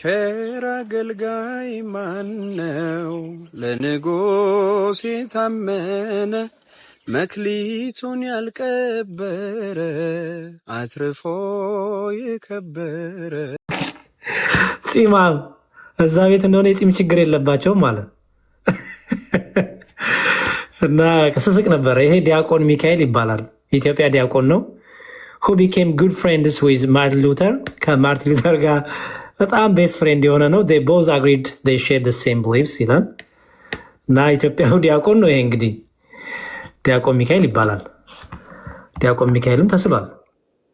ቸር አገልጋይ ማነው? ለንጉሥ የታመነ መክሊቱን ያልቀበረ አትርፎ የከበረ። ጺማም እዛ ቤት እንደሆነ የጺም ችግር የለባቸውም ማለት እና ስስቅ ነበረ። ይሄ ዲያቆን ሚካኤል ይባላል። ኢትዮጵያ ዲያቆን ነው። who became good friends with ማርቲን ሉተር ከማርቲን ሉተር ጋር በጣም ቤስት ፍሬንድ የሆነ ነው። they both agreed they shared the same beliefs ይላል እና ኢትዮጵያዊ ዲያቆን ነው። ይሄ እንግዲህ ዲያቆን ሚካኤል ይባላል። ዲያቆን ሚካኤልም ተስሏል።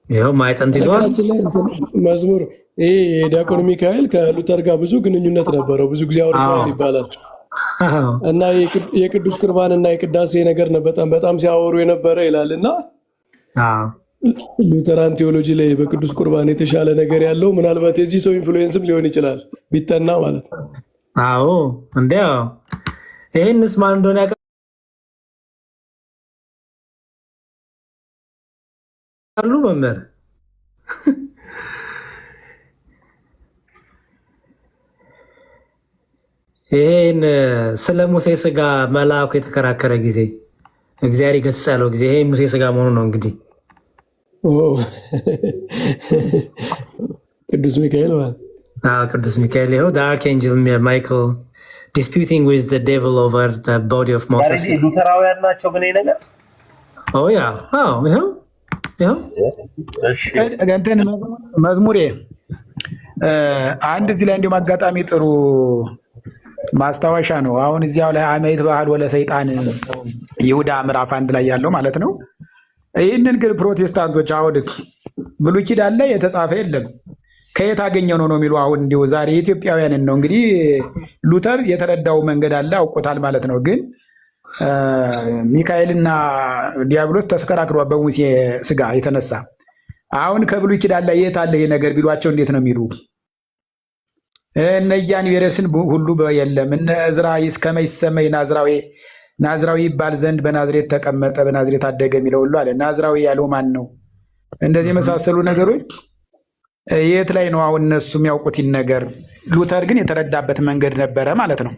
ይኸው ማይጠንት ይዟል መዝሙር። ይሄ ዲያቆን ሚካኤል ከሉተር ጋር ብዙ ግንኙነት ነበረው፣ ብዙ ጊዜ አውርተዋል ይባላል እና የቅዱስ ቁርባን እና የቅዳሴ ነገር በጣም ሲያወሩ የነበረ ይላል እና ሉተራን ቴዎሎጂ ላይ በቅዱስ ቁርባን የተሻለ ነገር ያለው ምናልባት የዚህ ሰው ኢንፍሉዌንስም ሊሆን ይችላል ቢጠና ማለት ነው። አዎ እንዲያው ይህንስ ማን እንደሆነ ያውቃሉ መምህር? ይሄን ስለ ሙሴ ስጋ መልአኩ የተከራከረ ጊዜ እግዚአብሔር ይገስጽ ያለው ጊዜ ይሄ ሙሴ ስጋ መሆኑ ነው እንግዲህ ቅዱስ ሚካኤል ማለት ቅዱስ ሚካኤል ይኸው the archangel Michael disputing with the devil over the body of Moses። ሉተራውያን ናቸው ግን ይሄ ነገር ይኸው እንትን መዝሙሬ አንድ እዚህ ላይ እንዲሁም አጋጣሚ ጥሩ ማስታወሻ ነው። አሁን እዚያው ላይ አመይት ባህል ወለ ሰይጣን ይሁዳ ምዕራፍ 1 ላይ ያለው ማለት ነው። ይህንን ግን ፕሮቴስታንቶች አሁን ብሉይ ኪዳን ላይ የተጻፈ የለም ከየት አገኘው ነው የሚሉ አሁን እንዲሁ ዛሬ የኢትዮጵያውያንን ነው እንግዲህ ሉተር የተረዳው መንገድ አለ አውቆታል ማለት ነው። ግን ሚካኤልና ዲያብሎስ ተስከራክሯል በሙሴ ስጋ የተነሳ። አሁን ከብሉይ ኪዳን ላይ የት አለ ይሄ ነገር ቢሏቸው እንዴት ነው የሚሉ? እነ ኢያንቤሬስን ሁሉ የለም እነ ዕዝራ እስከመ ይሰመይ ናዝራዊ ይባል ዘንድ በናዝሬት ተቀመጠ በናዝሬት አደገ የሚለው ሁሉ አለ። ናዝራዊ ያለው ማን ነው? እንደዚህ የመሳሰሉ ነገሮች የት ላይ ነው አሁን እነሱ የሚያውቁት ነገር? ሉተር ግን የተረዳበት መንገድ ነበረ ማለት ነው።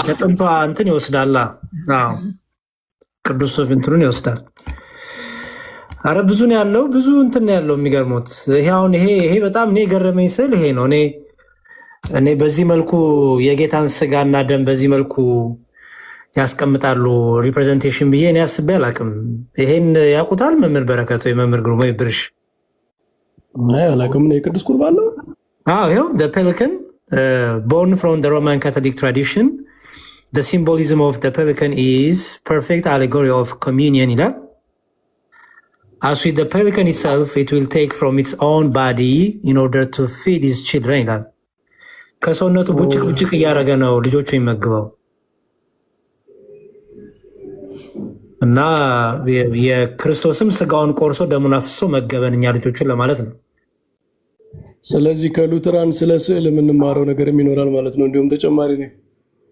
ከጥንቷ እንትን ይወስዳል። ቅዱስ እንትኑን ይወስዳል። አረ ብዙ ነው ያለው፣ ብዙ እንትን ያለው የሚገርሙት። ይሄ አሁን ይሄ በጣም እኔ ገረመኝ ስል ይሄ ነው። እኔ በዚህ መልኩ የጌታን ስጋና ደም በዚህ መልኩ ያስቀምጣሉ ሪፕሬዘንቴሽን ብዬ እኔ አስቤ አላቅም። ይሄን ያውቁታል መምህር በረከት ወይ መምህር ግሩም ወይ ብርሽ? አላቅም ነው የቅዱስ ቁርባን ነው። ይኸው the pelican born from the Roman Catholic tradition the symbolism of the pelican is perfect allegory of communion ይላል። As with the pelican itself, it will take from its own body in order to feed its children ይላል። ከሰውነቱ ቡጭቅ እያደረገ ነው ልጆቹ ይመግበው እና የክርስቶስም ስጋውን ቆርሶ ደሙን አፍሶ መገበን እኛ ልጆቹን ለማለት ነው። ስለዚህ ከሉተራን ስለ ስዕል የምንማረው ነገርም ይኖራል ማለት ነው። እንዲሁም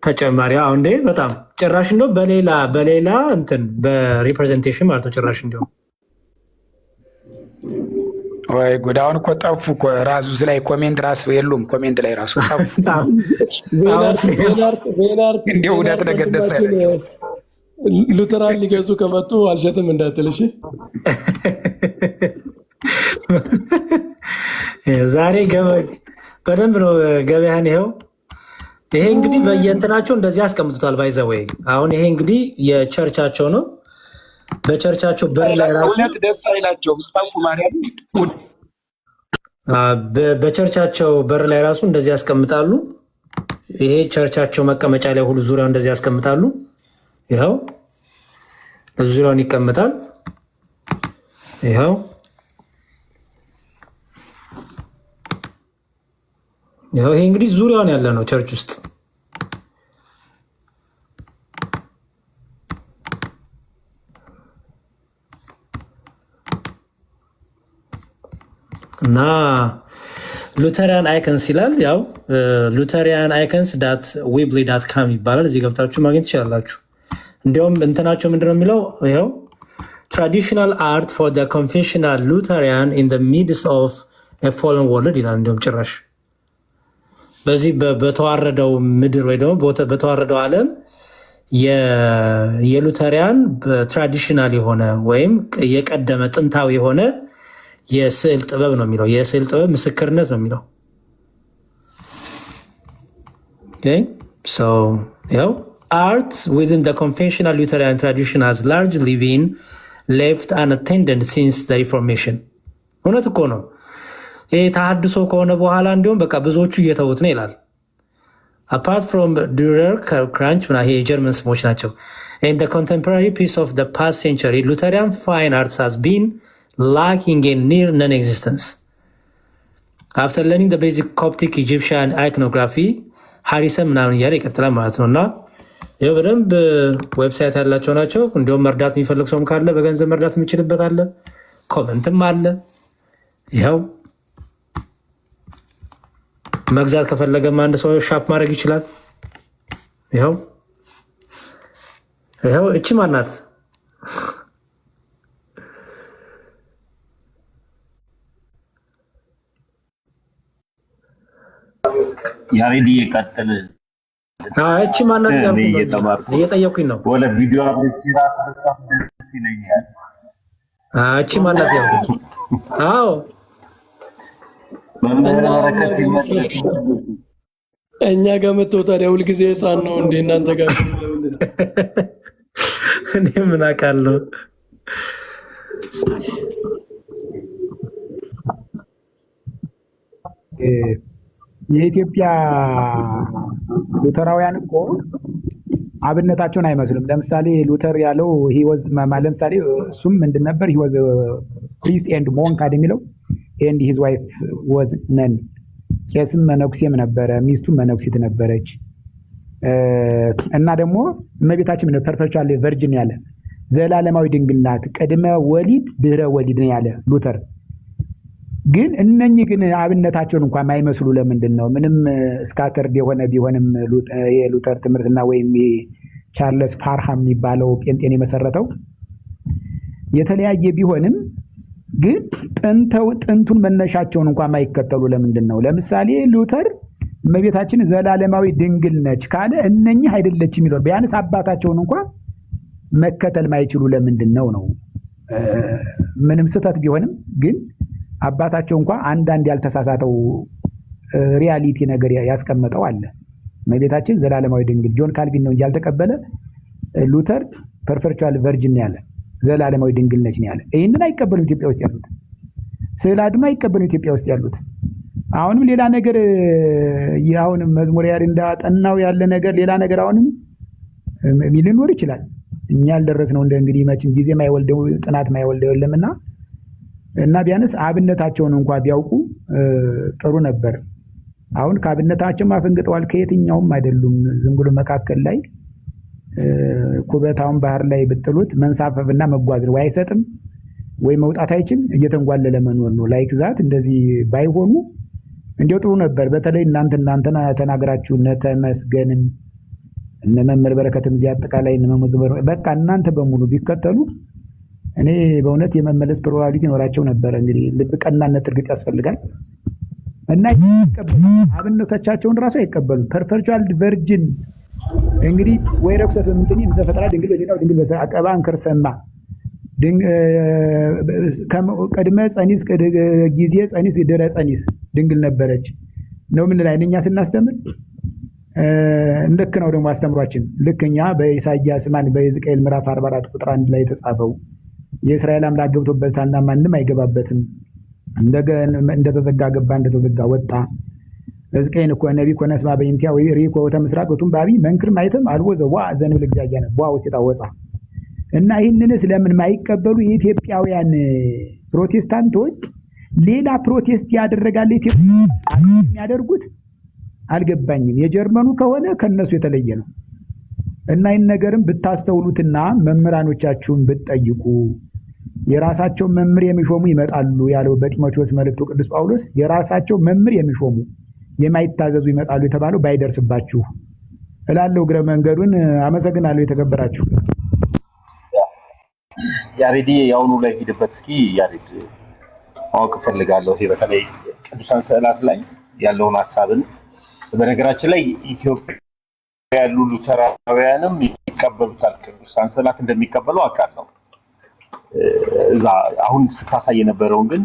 ተጨማሪ አሁን በጣም ጭራሽ እንደው በሌላ እንትን በሪፕሬዘንቴሽን ማለት ነው ጭራሽ እንደው ወይ ጉድ! አሁን እኮ ጠፉ እኮ ራሱ ላይ ኮሜንት ራሱ የሉም። ኮሜንት ላይ ራሱ ጠፉ። እንደው ውዳት ነገር ደስ ያላቸው ሉተራን ሊገዙ ከመጡ አልሸጥም እንዳትልሽ። ዛሬ በደንብ ነው ገበያን። ይኸው ይሄ እንግዲህ በየእንትናቸው እንደዚህ ያስቀምጡታል። ባይዘወይ አሁን ይሄ እንግዲህ የቸርቻቸው ነው። በቸርቻቸው በር ላይ ራሱ ደስ አይላቸው ጠፉ ማለት በቸርቻቸው በር ላይ ራሱ እንደዚህ ያስቀምጣሉ። ይሄ ቸርቻቸው መቀመጫ ላይ ሁሉ ዙሪያው እንደዚህ ያስቀምጣሉ። ይኸው ዙሪያውን ይቀመጣል። ይኸው ይሄ እንግዲህ ዙሪያውን ያለ ነው ቸርች ውስጥ እና ሉተሪያን አይከንስ ይላል። ያው ሉተሪያን አይከንስ ዳት ዊብሊ ዳት ካም ይባላል። እዚህ ገብታችሁ ማግኘት ትችላላችሁ። እንዲያውም እንትናቸው ምንድነው የሚለው ይኸው ትራዲሽናል አርት ፎር ዘ ኮንፌሽናል ሉተሪያን ኢን ዘ ሚድስት ኦፍ ኤ ፎለን ወርልድ ይላል። እንዲሁም ጭራሽ በዚህ በተዋረደው ምድር ወይ ደግሞ በተዋረደው ዓለም የሉተሪያን ትራዲሽናል የሆነ ወይም የቀደመ ጥንታዊ የሆነ የስዕል ጥበብ ነው የሚለው። የስዕል ጥበብ ምስክርነት ነው የሚለው። ያው art within the conventional Lutheran tradition has largely been left unattended since the Reformation። እውነት እኮ ነው። ይሄ ተሐድሶ ከሆነ በኋላ እንዲሁም በቃ ብዙዎቹ እየተዉት ነው ይላል። apart from Dürer, Kranch ይሄ የጀርመን ስሞች ናቸው። in the contemporary piece of the past century Lutheran fine arts has been lacking in near non-existence. After learning the basic Coptic Egyptian iconography ሃሪሰን ምናምን እያለ ይቀጥላል ማለት ነው። እና ይኸው በደንብ ዌብሳይት ያላቸው ናቸው። እንዲሁም መርዳት የሚፈልግ ሰውም ካለ በገንዘብ መርዳት የሚችልበት አለ። ኮመንትም አለ። ይኸው መግዛት ከፈለገም አንድ ሰው ሻፕ ማድረግ ይችላል። ይኸው እቺ ማናት? ያሬዲ ይቀጥል። እቺ ማናት? እየጠየኩኝ ነው። ወለ ቪዲዮ አብሪራ ተፈታሽ ይለኛል። እቺ ማናት? አዎ እኛ ጋር መጥቶ ታዲያ ሁልጊዜ ህፃን ነው እንዴ እናንተ ጋር? እኔ ምን አውቃለሁ? የኢትዮጵያ ሉተራውያን እኮ አብነታቸውን አይመስሉም። ለምሳሌ ሉተር ያለው ለምሳሌ እሱም ምንድን ነበር? ሂወዝ ፕሪስት ኤንድ ሞንክ የሚለው ኤንድ ሂዝ ዋይፍ ወዝ ነን። ቄስም መነኩሴም ነበረ፣ ሚስቱም መነኩሴት ነበረች። እና ደግሞ እመቤታችን ፐርፔቹዋል ቨርጅን ያለ ዘላለማዊ ድንግል ናት፣ ቅድመ ወሊድ ድህረ ወሊድ ነው ያለ ሉተር። ግን እነኚህ ግን አብነታቸውን እንኳን የማይመስሉ ለምንድን ነው? ምንም ስካተርድ የሆነ ቢሆንም የሉተር ትምህርትና ወይም ቻርለስ ፓርሃም የሚባለው ጴንጤን የመሰረተው የተለያየ ቢሆንም ግን ጥንቱን መነሻቸውን እንኳን የማይከተሉ ለምንድን ነው? ለምሳሌ ሉተር እመቤታችን ዘላለማዊ ድንግል ነች ካለ እነኚህ አይደለችም የሚለው ቢያንስ አባታቸውን እንኳን መከተል ማይችሉ ለምንድን ነው? ምንም ስህተት ቢሆንም ግን አባታቸው እንኳን አንዳንድ ያልተሳሳተው ሪያሊቲ ነገር ያስቀመጠው አለ። እመቤታችን ዘላለማዊ ድንግል ጆን ካልቪን ነው እንጂ ያልተቀበለ ሉተር ፐርፔቹዋል ቨርጅን ያለ ዘላለማዊ ድንግል ነች ያለ። ይህንን አይቀበሉም ኢትዮጵያ ውስጥ ያሉት። ስዕል አድኖ አይቀበሉም ኢትዮጵያ ውስጥ ያሉት። አሁንም ሌላ ነገር አሁንም መዝሙር ያሬድ እንዳጠናው ያለ ነገር ሌላ ነገር አሁንም ሊኖር ይችላል። እኛ ያልደረስነው እንደ እንግዲህ መቼም ጊዜ ማይወልደው ጥናት ማይወልደው የለምና እና ቢያንስ አብነታቸውን እንኳን ቢያውቁ ጥሩ ነበር። አሁን ከአብነታቸው ማፈንግጠዋል። ከየትኛውም አይደሉም። ዝም ብሎ መካከል ላይ ኩበታውን ባህር ላይ ብጥሉት መንሳፈፍና መጓዝ ነው። ወይ አይሰጥም ወይ መውጣት አይችል እየተንጓለለ መኖር ነው። ላይክ ዛት እንደዚህ ባይሆኑ እንዲያው ጥሩ ነበር። በተለይ እናንተና ተናገራችሁ እነ ተመስገንን እነ መምህር በረከትም እዚህ አጠቃላይ እነ መምህር በቃ እናንተ በሙሉ ቢከተሉ እኔ በእውነት የመመለስ ፕሮባቢሊቲ ይኖራቸው ነበር። እንግዲህ ልብ ቀናነት እርግጥ ያስፈልጋል እና አብነቶቻቸውን ራሱ አይቀበሉም። ፐርፔቹዋል ቨርጅን እንግዲህ ወይ ረክሰት በምንድን ዘፈጠራ ድንግል ወዲናው ድንግል በሰ አቀባ አንከርሰማ ቀድመ ጸኒስ ጊዜ ጸኒስ ድረ ጸኒስ ድንግል ነበረች ነው ምን ላይ እኛ ስናስተምር ልክ ነው። ደግሞ አስተምሯችን ልክኛ በኢሳይያስ በሕዝቅኤል ምዕራፍ 44 ቁጥር 1 ላይ የተጻፈው የእስራኤል አምላክ ገብቶበታልና ማንም አይገባበትም፣ እንደተዘጋ ገባ እንደተዘጋ ወጣ። ሕዝቅኤል እኮ ነቢ እኮ ነስማ በእንቲያ ወይ ሪኮ ተምስራቅ ወቱም ባቢ መንክር ማይተም አልቦ ዘዋ ዘንብል እግዚአብሔር ነው ዋው ሲታወጻ እና ይህንንስ ለምን ማይቀበሉ የኢትዮጵያውያን ፕሮቴስታንቶች ሌላ ፕሮቴስት ያደረጋል ኢትዮጵያ የሚያደርጉት አልገባኝም። የጀርመኑ ከሆነ ከነሱ የተለየ ነው እና ይህን ነገርም ብታስተውሉትና መምህራኖቻችሁን ብትጠይቁ የራሳቸው መምህር የሚሾሙ ይመጣሉ ያለው በጢሞቴዎስ መልእክቱ ቅዱስ ጳውሎስ የራሳቸው መምህር የሚሾሙ የማይታዘዙ ይመጣሉ የተባለው ባይደርስባችሁ እላለሁ። እግረ መንገዱን አመሰግናለሁ። የተከበራችሁ ያሬዲ ያውኑ ላይ ሄድበት እስኪ ያሬድ ማወቅ ፈልጋለሁ። ይሄ በተለይ ቅዱሳን ስዕላት ላይ ያለውን ሐሳብን በነገራችን ላይ ኢትዮጵያ ያሉ ሉተራውያንም ይቀበሉታል። ቅዱስ ካንሰላት እንደሚቀበሉ አውቃለሁ። እዛ አሁን ስታሳይ የነበረውን ግን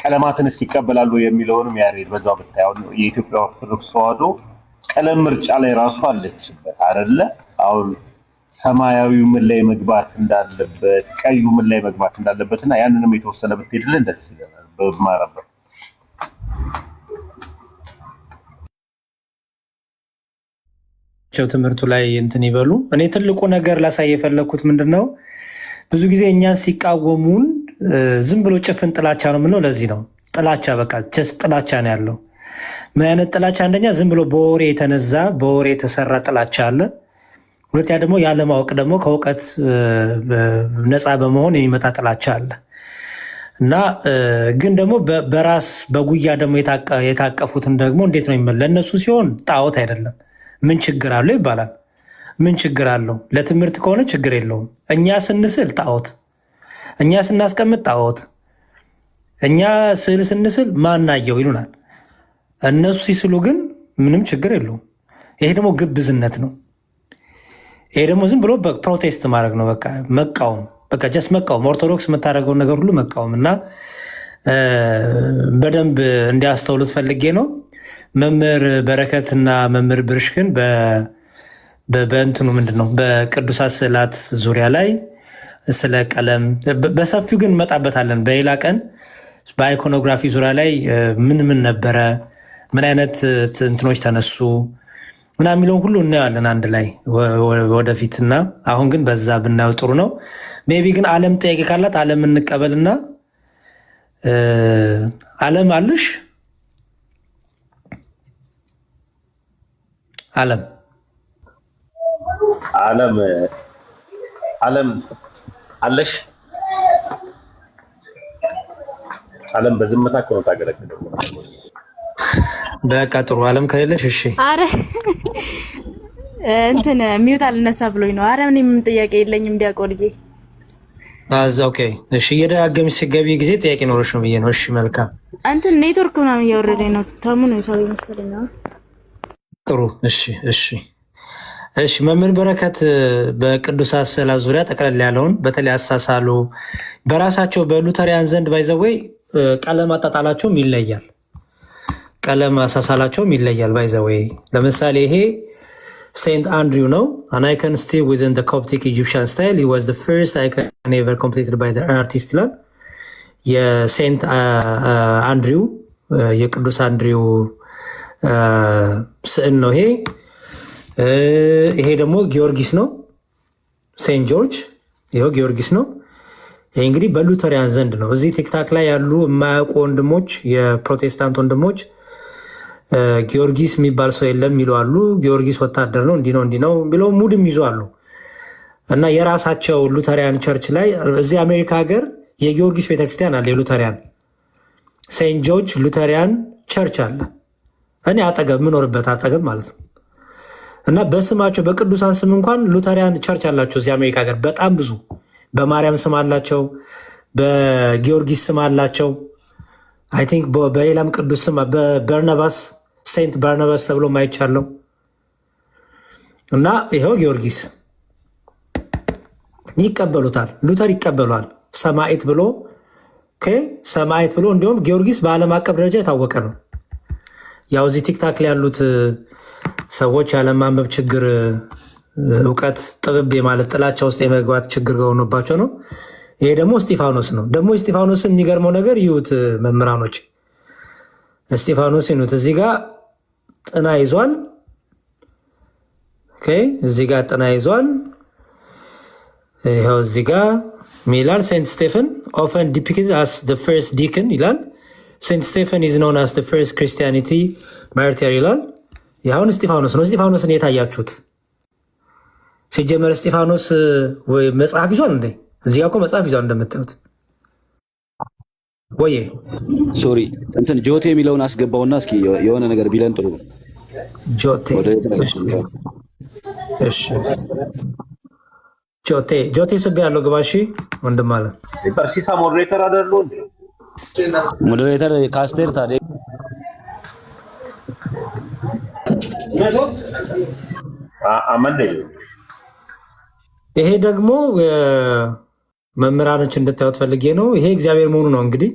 ቀለማትንስ ይቀበላሉ የሚለውንም ያሬድ በዛው ብታየው የኢትዮጵያ ኦርቶዶክስ ተዋሕዶ ቀለም ምርጫ ላይ ራሱ አለችበት አይደለ? አሁን ሰማያዊው ምን ላይ መግባት እንዳለበት፣ ቀዩ ምን ላይ መግባት እንዳለበትና ያንንም የተወሰነ ብትሄድልን ደስ ይለናል። በማረበት ትምህርቱ ላይ እንትን ይበሉ። እኔ ትልቁ ነገር ላሳይ የፈለኩት ምንድነው፣ ብዙ ጊዜ እኛን ሲቃወሙን ዝም ብሎ ጭፍን ጥላቻ ነው የምንለው። ለዚህ ነው ጥላቻ፣ በቃ ጀስት ጥላቻ ነው ያለው። ምን አይነት ጥላቻ? አንደኛ ዝም ብሎ በወሬ የተነዛ በወሬ የተሰራ ጥላቻ አለ። ሁለተኛ ደግሞ ያለማወቅ ደግሞ ከእውቀት ነፃ በመሆን የሚመጣ ጥላቻ አለ። እና ግን ደግሞ በራስ በጉያ ደግሞ የታቀፉትን ደግሞ እንዴት ነው ይመለ ለእነሱ ሲሆን ጣዖት አይደለም። ምን ችግር አለው ይባላል። ምን ችግር አለው? ለትምህርት ከሆነ ችግር የለውም። እኛ ስንስል ጣዖት፣ እኛ ስናስቀምጥ ጣዖት፣ እኛ ስዕል ስንስል ማናየው ይሉናል። እነሱ ሲስሉ ግን ምንም ችግር የለውም። ይሄ ደግሞ ግብዝነት ነው። ይሄ ደግሞ ዝም ብሎ ፕሮቴስት ማድረግ ነው። በቃ መቃወም፣ በቃ ጀስት መቃወም፣ ኦርቶዶክስ የምታደርገውን ነገር ሁሉ መቃወም። እና በደንብ እንዲያስተውሉት ፈልጌ ነው። መምህር በረከትና መምህር ብርሽ ግን በእንትኑ ምንድን ነው በቅዱሳት ስዕላት ዙሪያ ላይ ስለ ቀለም በሰፊው ግን እንመጣበታለን በሌላ ቀን። በአይኮኖግራፊ ዙሪያ ላይ ምን ነበረ፣ ምን አይነት እንትኖች ተነሱ ምና የሚለውን ሁሉ እናያለን አንድ ላይ ወደፊት። እና አሁን ግን በዛ ብናየው ጥሩ ነው። ሜቢ ግን ዓለም ጥያቄ ካላት ዓለም እንቀበልና ዓለም አለሽ ዓለም አለሽ ዓለም በዝምታ እኮ ነው ታገለግለው። በቃ ጥሩ። ዓለም ከሌለሽ እሺ። አረ እንትን ሚውት አልነሳ ብሎኝ ነው። አረ ምንም ጥያቄ የለኝም ዲያቆንዬ። ኦኬ እሺ። እየደጋገምሽ ሲገቢ ጊዜ ጥያቄ ኖሮሽ ነው ብዬ ነው። እሺ መልካም። እንትን ኔትወርክ ምናምን እያወረደኝ ነው። ተሙ ነው ሰው መሰለኝ። ጥሩ እሺ እሺ እሺ። መምህር በረከት በቅዱሳት ስዕላት ዙሪያ ጠቅለል ያለውን በተለይ አሳሳሉ በራሳቸው በሉተሪያን ዘንድ ባይዘወይ ቀለም አጣጣላቸውም ይለያል። ቀለም አሳሳላቸውም ይለያል ባይዘወይ። ለምሳሌ ይሄ ሴንት አንድሪው ነው። an icon still within the Coptic Egyptian style. He was the first icon ever completed by the artist ይላል። የሴንት አንድሪው የቅዱስ አንድሪው ስዕል ነው ይሄ። ይሄ ደግሞ ጊዮርጊስ ነው፣ ሴንት ጆርጅ። ይሄው ጊዮርጊስ ነው። ይሄ እንግዲህ በሉተሪያን ዘንድ ነው። እዚህ ቲክታክ ላይ ያሉ የማያውቁ ወንድሞች፣ የፕሮቴስታንት ወንድሞች ጊዮርጊስ የሚባል ሰው የለም የሚሉ አሉ። ጊዮርጊስ ወታደር ነው እንዲህ ነው ብለው ሙድም ይዙ አሉ። እና የራሳቸው ሉተሪያን ቸርች ላይ እዚህ አሜሪካ ሀገር የጊዮርጊስ ቤተክርስቲያን አለ፣ የሉተሪያን ሴንት ጆርጅ ሉተሪያን ቸርች አለ። እኔ አጠገብ የምኖርበት አጠገብ ማለት ነው። እና በስማቸው በቅዱሳን ስም እንኳን ሉተሪያን ቸርች አላቸው እዚህ አሜሪካ ሀገር በጣም ብዙ። በማርያም ስም አላቸው፣ በጊዮርጊስ ስም አላቸው። አይ ቲንክ በሌላም ቅዱስ ስም በበርናባስ ሴንት በርናባስ ተብሎ ማይቻለው። እና ይኸው ጊዮርጊስ ይቀበሉታል፣ ሉተር ይቀበሏል። ሰማዕት ብሎ ሰማዕት ብሎ እንዲሁም ጊዮርጊስ በዓለም አቀፍ ደረጃ የታወቀ ነው። ያው እዚህ ቲክታክ ላይ ያሉት ሰዎች ያለማንበብ ችግር፣ እውቀት ጥብብ የማለት ጥላቻ ውስጥ የመግባት ችግር ሆኖባቸው ነው። ይሄ ደግሞ እስጢፋኖስ ነው። ደግሞ እስጢፋኖስን የሚገርመው ነገር ይዩት መምህራኖች፣ እስጢፋኖስ ይኑት። እዚህ ጋር ጥና ይዟል። እዚህ ጋር ጥና ይዟል። ይኸው እዚህ ጋር ሚላል ሴንት ስቴፈን ኦፈን ዲፒክትድ አስ ዘ ፈርስት ዲክን ይላል። ሴንት ስቴፈን ኢዝ ኖን አስ ዘ ፈርስት ክርስቲያኒቲ ማርቲር ይላል። ያሁን እስጢፋኖስ ነው። እስጢፋኖስን የታያችሁት ሲጀመር እስጢፋኖስ ወይ መጽሐፍ ይዟል እንዴ? እዚህ ጋር እኮ መጽሐፍ ይዟል እንደምታዩት። ወይ ሶሪ እንትን ጆቴ የሚለውን አስገባውና እስኪ የሆነ ነገር ቢለን ጥሩ ነው። ጆቴ እሺ፣ ጆቴ ስብ ያለው ግባ። እሺ ወንድም አለ ፐርሲሳ ሞዴሬተር አይደሉ እንዴ? ሞዴሬተር ካስቴር ታዲያ አመን ይሄ ደግሞ መምህራኖች እንድታዩት ፈልጌ ነው። ይሄ እግዚአብሔር መሆኑ ነው። እንግዲህ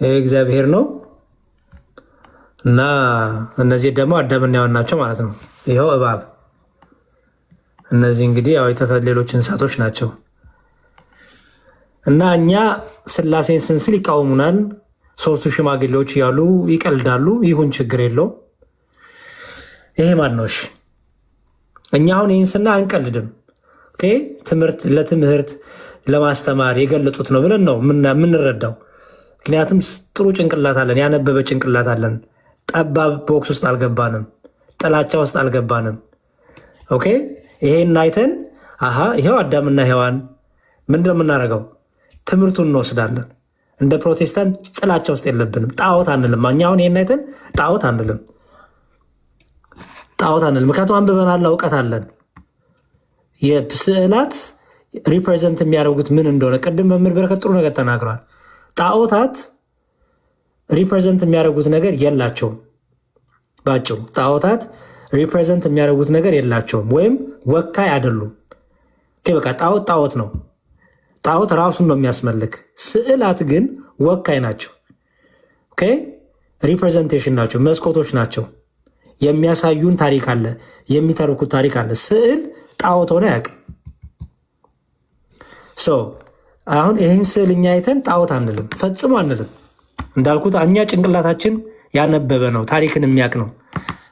ይሄ እግዚአብሔር ነው እና እነዚህ ደግሞ አዳምና ሔዋን ናቸው ማለት ነው። ይኸው እባብ። እነዚህ እንግዲህ ያው ሌሎች እንስሳቶች ናቸው እና እኛ ስላሴን ስንስል ይቃወሙናል። ሶስቱ ሽማግሌዎች እያሉ ይቀልዳሉ። ይሁን ችግር የለውም። ይሄ ማን ነው? እሺ እኛ አሁን ይህን ስና አንቀልድም። ትምህርት ለትምህርት ለማስተማር የገለጡት ነው ብለን ነው የምንረዳው። ምክንያቱም ጥሩ ጭንቅላት አለን፣ ያነበበ ጭንቅላት አለን። ጠባብ ቦክስ ውስጥ አልገባንም፣ ጥላቻ ውስጥ አልገባንም። ኦኬ ይሄን አይተን አሃ ይሄው አዳምና ሔዋን ምንድነው የምናደርገው? ትምህርቱን እንወስዳለን። እንደ ፕሮቴስታንት ጥላቻ ውስጥ የለብንም። ጣዖት አንልም። እኛ አሁን ይሄን አይተን ጣዖት አንልም፣ ምክንያቱም አንብበናል፣ እውቀት አለን። የስዕላት ሪፕሬዘንት የሚያደርጉት ምን እንደሆነ ቅድም መምህር በረከት ጥሩ ነገር ተናግረዋል። ጣዖታት ሪፕሬዘንት የሚያደርጉት ነገር የላቸውም። ባጭሩ ጣዖታት ሪፕሬዘንት የሚያደርጉት ነገር የላቸውም፣ ወይም ወካይ አይደሉም። በቃ ጣዖት ነው። ጣዖት ራሱን ነው የሚያስመልክ። ስዕላት ግን ወካይ ናቸው። ሪፕሬዘንቴሽን ናቸው፣ መስኮቶች ናቸው። የሚያሳዩን ታሪክ አለ፣ የሚተርኩት ታሪክ አለ። ስዕል ጣዖት ሆነ አያውቅም። አሁን ይህን ስዕል እኛ አይተን ጣዖት አንልም፣ ፈጽሞ አንልም። እንዳልኩት እኛ ጭንቅላታችን ያነበበ ነው፣ ታሪክን የሚያውቅ ነው።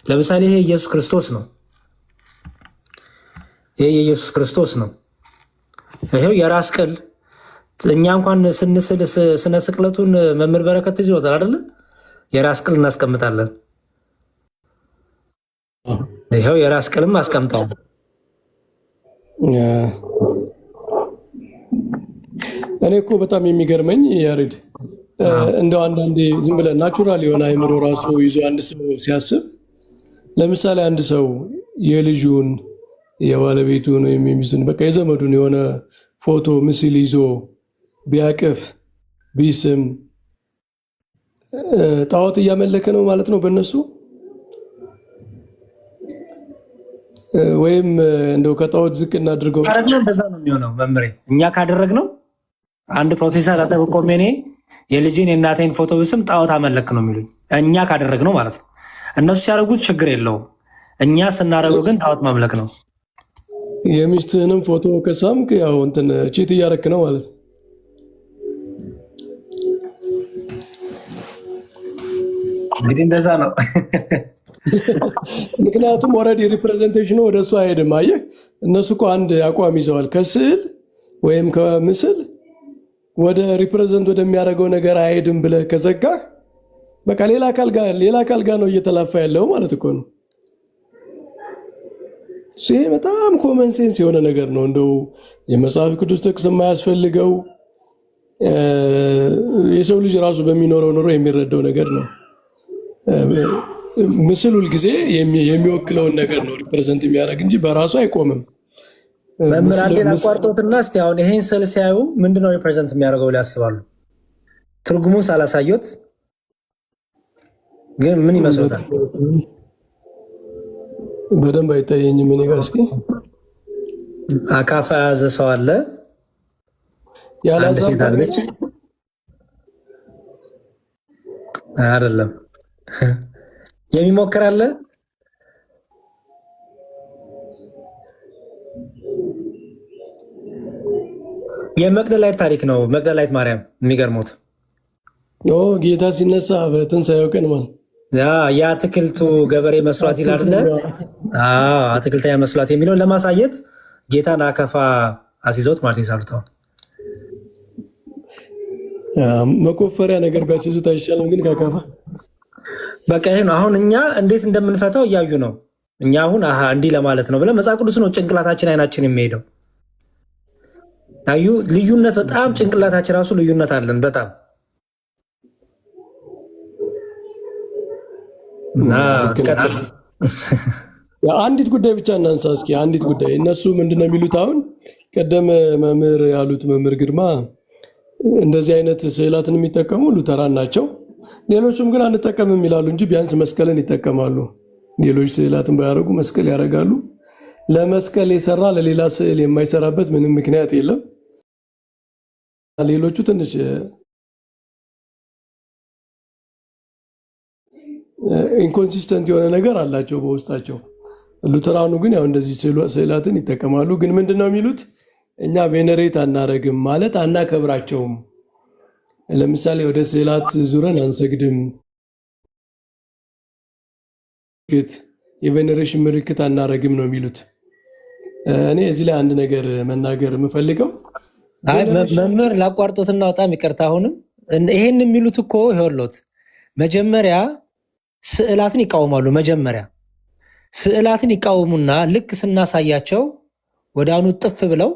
ለምሳሌ ይሄ ኢየሱስ ክርስቶስ ነው። ይሄ የኢየሱስ ክርስቶስ ነው። ይሄው የራስ ቅል። እኛ እንኳን ስንስል ስነ ስቅለቱን መምህር በረከት ይዞታል አይደለ? የራስ ቅል እናስቀምጣለን። ይሄው የራስ ቅልም አስቀምጠዋል። እኔ እኮ በጣም የሚገርመኝ ያሬድ እንደው አንዳንዴ ዝም ብለህ ናቹራል የሆነ አይምሮ ራሱ ይዞ አንድ ሰው ሲያስብ፣ ለምሳሌ አንድ ሰው የልጁን የባለቤቱን ወይም የሚስቱን በቃ የዘመዱን የሆነ ፎቶ ምስል ይዞ ቢያቅፍ ቢስም ጣዖት እያመለከ ነው ማለት ነው በእነሱ። ወይም እንደው ከጣዖት ዝቅ እናድርገው በዛ ነው የሚሆነው። መምሬ እኛ ካደረግነው አንድ ፕሮቴስታንት አጠብቆሜ እኔ የልጅን የእናቴን ፎቶ ብስም ጣዖት አመለክ ነው የሚሉኝ። እኛ ካደረግነው ማለት ነው። እነሱ ሲያደርጉት ችግር የለውም። እኛ ስናደርገው ግን ጣዖት ማምለክ ነው። የሚስትህንም ፎቶ ከሳምክ ያው እንትን ቺት እያረክ ነው ማለት ነው። እንግዲህ እንደዛ ነው። ምክንያቱም ኦልሬዲ ሪፕሬዘንቴሽኑ ወደ እሱ አይሄድም። አየህ እነሱ እኮ አንድ አቋም ይዘዋል። ከስዕል ወይም ከምስል ወደ ሪፕሬዘንት ወደሚያደርገው ነገር አይሄድም ብለህ ከዘጋህ በቃ ሌላ አካል ጋር ነው እየተላፋ ያለው ማለት እኮ ነው። ይሄ በጣም ኮመን ሴንስ የሆነ ነገር ነው። እንደው የመጽሐፍ ቅዱስ ጥቅስ የማያስፈልገው የሰው ልጅ ራሱ በሚኖረው ኑሮ የሚረዳው ነገር ነው። ምስል ሁልጊዜ የሚወክለውን ነገር ነው ሪፕሬዘንት የሚያደርግ እንጂ በራሱ አይቆምም። መምህራን አቋርጦትና እስቲ አሁን ይሄን ስዕል ሲያዩ ምንድነው ሪፕሬዘንት የሚያደርገው ሊያስባሉ? ትርጉሙን ሳላሳየት ግን ምን ይመስሎታል? በደንብ አይታየኝም። እኔ ጋር እስኪ አካፋ የያዘ ሰው አለ፣ አንድ ሴት አለች። አይደለም የሚሞክር አለ። የመቅደላዊት ታሪክ ነው። መቅደላዊት ማርያም የሚገርሙት ጌታ ሲነሳ በትንሣኤው ቀን ማለት የአትክልቱ ገበሬ መስሏት ይላል። አትክልተኛ መስሏት የሚለውን ለማሳየት ጌታን አካፋ አስይዘውት ማለት ይሳሉታው መቆፈሪያ ነገር ቢያስይዙት አይሻልም? ግን ካካፋ በቃ ይሄን አሁን እኛ እንዴት እንደምንፈታው እያዩ ነው። እኛ አሁን እንዲህ ለማለት ነው ብለን መጽሐፍ ቅዱስ ነው ጭንቅላታችን አይናችን የሚሄደው። አዩ ልዩነት በጣም ጭንቅላታችን ራሱ ልዩነት አለን በጣም አንዲት ጉዳይ ብቻ እናንሳ እስኪ። አንዲት ጉዳይ እነሱ ምንድነው የሚሉት? አሁን ቀደም መምህር ያሉት መምህር ግርማ እንደዚህ አይነት ስዕላትን የሚጠቀሙ ሉተራን ናቸው። ሌሎቹም ግን አንጠቀምም ይላሉ እንጂ ቢያንስ መስቀልን ይጠቀማሉ። ሌሎች ስዕላትን ባያደርጉ መስቀል ያደርጋሉ። ለመስቀል የሰራ ለሌላ ስዕል የማይሰራበት ምንም ምክንያት የለም። ሌሎቹ ትንሽ ኢንኮንሲስተንት የሆነ ነገር አላቸው በውስጣቸው። ሉተራኑ ግን ያው እንደዚህ ስዕላትን ይጠቀማሉ። ግን ምንድነው የሚሉት? እኛ ቬነሬት አናረግም ማለት አናከብራቸውም። ለምሳሌ ወደ ስዕላት ዙረን አንሰግድም፣ የቬኔሬሽን ምልክት አናረግም ነው የሚሉት። እኔ እዚህ ላይ አንድ ነገር መናገር የምፈልገው መምህር ላቋርጦትና በጣም ይቅርታ። አሁንም ይሄን የሚሉት እኮ ይኸውልዎት መጀመሪያ ስዕላትን ይቃወማሉ። መጀመሪያ ስዕላትን ይቃወሙና ልክ ስናሳያቸው ወደ አሁኑ ጥፍ ብለው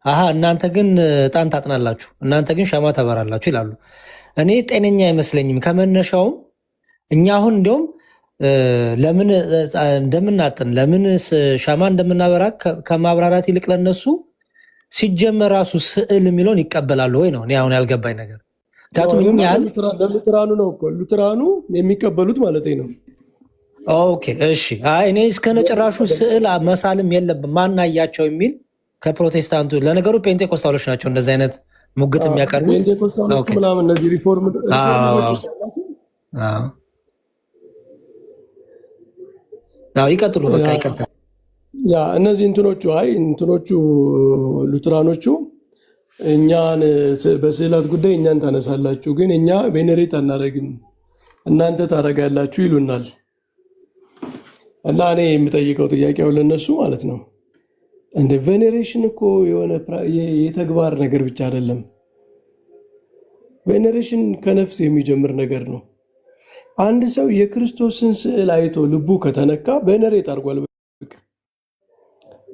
አሃ እናንተ ግን ዕጣን ታጥናላችሁ፣ እናንተ ግን ሻማ ታበራላችሁ ይላሉ። እኔ ጤነኛ አይመስለኝም ከመነሻውም። እኛ አሁን እንዲሁም ለምን እንደምናጥን ለምን ሻማ እንደምናበራ ከማብራራት ይልቅ ለነሱ ሲጀመር ራሱ ስዕል የሚለውን ይቀበላሉ ወይ ነው እኔ አሁን ያልገባኝ ነገር። ምክንያቱም ለሉተራኑ ነው እኮ ሉተራኑ የሚቀበሉት ማለት ነው። ኦኬ እሺ። አይ እኔ እስከነጭራሹ ስዕል መሳልም የለብም ማናያቸው የሚል ከፕሮቴስታንቱ ለነገሩ ፔንቴኮስታሎች ናቸው እንደዚህ አይነት ሙግት የሚያቀርቡት። ፔንቴኮስታሎች ምናምን እነዚህ ሪፎርም ይቀጥሉ በቃ ይቀጥሉ። ያ እነዚህ እንትኖቹ ሉተራኖቹ እኛን በስዕላት ጉዳይ እኛን ታነሳላችሁ፣ ግን እኛ ቬኔሬት አናረግም እናንተ ታረጋላችሁ ይሉናል። እና እኔ የምጠይቀው ጥያቄው ለነሱ ማለት ነው እንደ ቬኔሬሽን እኮ የሆነ የተግባር ነገር ብቻ አይደለም። ቬኔሬሽን ከነፍስ የሚጀምር ነገር ነው። አንድ ሰው የክርስቶስን ስዕል አይቶ ልቡ ከተነካ ቬኔሬት አድርጓል።